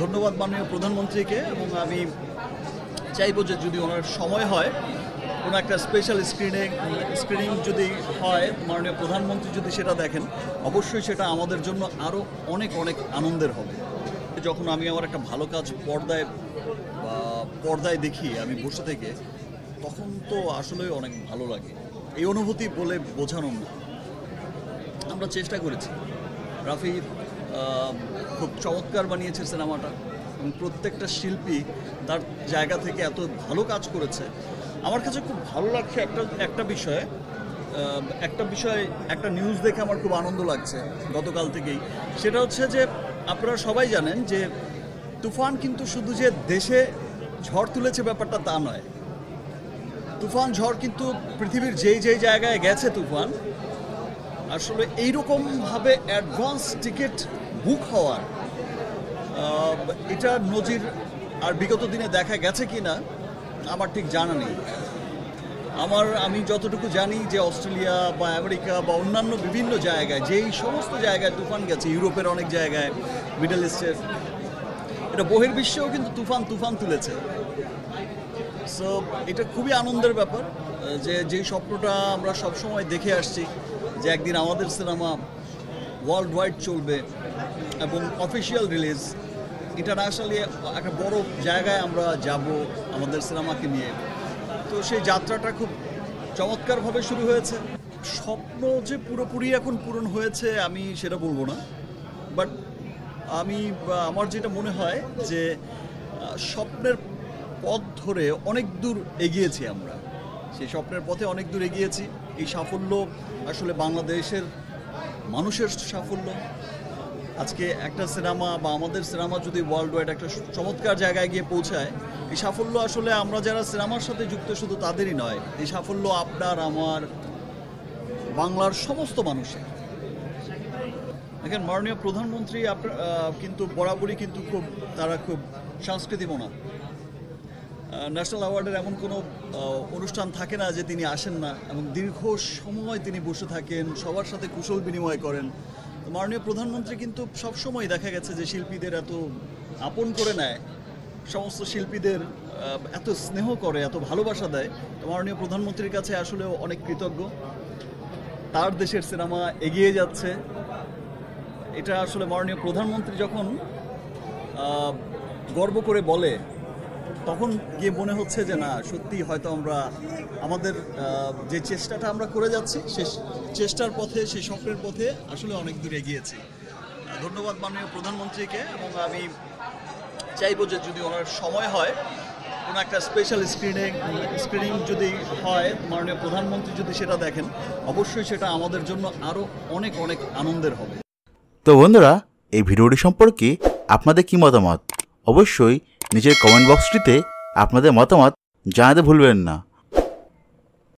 ধন্যবাদ মাননীয় প্রধানমন্ত্রীকে, এবং আমি চাইবো যে যদি ওনার সময় হয় কোনো একটা স্পেশাল স্ক্রিনিং যদি হয়, মাননীয় প্রধানমন্ত্রী যদি সেটা দেখেন, অবশ্যই সেটা আমাদের জন্য আরও অনেক অনেক আনন্দের হবে। যখন আমি আমার একটা ভালো কাজ পর্দায় দেখি আমি বসে থেকে, তখন তো আসলে অনেক ভালো লাগে। এই অনুভূতি বলে বোঝানো না। আমরা চেষ্টা করেছি, রাফি খুব চমৎকার বানিয়েছে সিনেমাটা, এবং প্রত্যেকটা শিল্পী তার জায়গা থেকে এত ভালো কাজ করেছে। আমার কাছে খুব ভালো লাগছে একটা বিষয় একটা নিউজ দেখে আমার খুব আনন্দ লাগছে গতকাল থেকেই। সেটা হচ্ছে যে আপনারা সবাই জানেন যে তুফান কিন্তু শুধু যে দেশে ঝড় তুলেছে ব্যাপারটা তা নয়। তুফান ঝড় কিন্তু পৃথিবীর যেই জায়গায় গেছে তুফান, আসলে এইরকমভাবে অ্যাডভান্স টিকিট বুক হওয়ার এটা নজির আর বিগত দিনে দেখা গেছে কি না আমার ঠিক জানা নেই। আমি যতটুকু জানি যে অস্ট্রেলিয়া বা আমেরিকা বা অন্যান্য বিভিন্ন জায়গায়, যেই সমস্ত জায়গায় তুফান গেছে, ইউরোপের অনেক জায়গায়, মিডল ইস্টের, এটা বহির্বিশ্বেও কিন্তু তুফান তুলেছে। সো এটা খুবই আনন্দের ব্যাপার যে যেই স্বপ্নটা আমরা সবসময় দেখে আসছি যে একদিন আমাদের সিনেমা ওয়ার্ল্ড ওয়াইড চলবে এবং অফিসিয়াল রিলিজ, ইন্টারন্যাশনালি একটা বড় জায়গায় আমরা যাব আমাদের সিনেমাকে নিয়ে। তো সেই যাত্রাটা খুব চমৎকারভাবে শুরু হয়েছে। স্বপ্ন যে পুরোপুরি এখন পূরণ হয়েছে আমি সেটা বলবো না, বাট আমার যেটা মনে হয় যে স্বপ্নের পথ ধরে অনেক দূর এগিয়েছি আমরা, সেই স্বপ্নের পথে অনেক দূর এগিয়েছি। এই সাফল্য আসলে বাংলাদেশের মানুষের সাফল্য। আজকে একটা সিনেমা বা আমাদের সিনেমা যদি ওয়ার্ল্ড ওয়াইড একটা চমৎকার জায়গায় গিয়ে পৌঁছায়, এই সাফল্য আসলে আমরা যারা সিনেমার সাথে যুক্ত শুধু তাদেরই নয়, এই সাফল্য আপনার আমার বাংলার সমস্ত মানুষের। দেখেন মাননীয় প্রধানমন্ত্রী কিন্তু বরাবরই কিন্তু তারা খুব সংস্কৃতিমনা। ন্যাশনাল অ্যাওয়ার্ডের এমন কোনো অনুষ্ঠান থাকে না যে তিনি আসেন না, এবং দীর্ঘ সময় তিনি বসে থাকেন, সবার সাথে কুশল বিনিময় করেন। মাননীয় প্রধানমন্ত্রী কিন্তু সবসময় দেখা গেছে যে শিল্পীদের এত আপন করে নেয়, সমস্ত শিল্পীদের এত স্নেহ করে, এত ভালোবাসা দেয়। মাননীয় প্রধানমন্ত্রীর কাছে আসলে অনেক কৃতজ্ঞ। তার দেশের সিনেমা এগিয়ে যাচ্ছে, এটা আসলে মাননীয় প্রধানমন্ত্রী যখন গর্ব করে বলে, তখন গিয়ে মনে হচ্ছে যে না, সত্যি হয়তো আমরা আমাদের যে চেষ্টাটা আমরা করে যাচ্ছি, সেই চেষ্টার পথে, সেই স্বপ্নের পথে আসলে অনেক দূর এগিয়েছি। ধন্যবাদ মাননীয় প্রধানমন্ত্রীকে, এবং আমি চাইবো যে যদি ওনার সময় হয় কোনো একটা স্পেশাল স্ক্রিনিং যদি হয়, মাননীয় প্রধানমন্ত্রী যদি সেটা দেখেন, অবশ্যই সেটা আমাদের জন্য আরও অনেক অনেক আনন্দের হবে। তো বন্ধুরা, এই ভিডিওটি সম্পর্কে আপনাদের কি মতামত? অবশ্যই নিচের কমেন্ট বক্সটিতে আপনাদের মতামত জানাতে ভুলবেন না।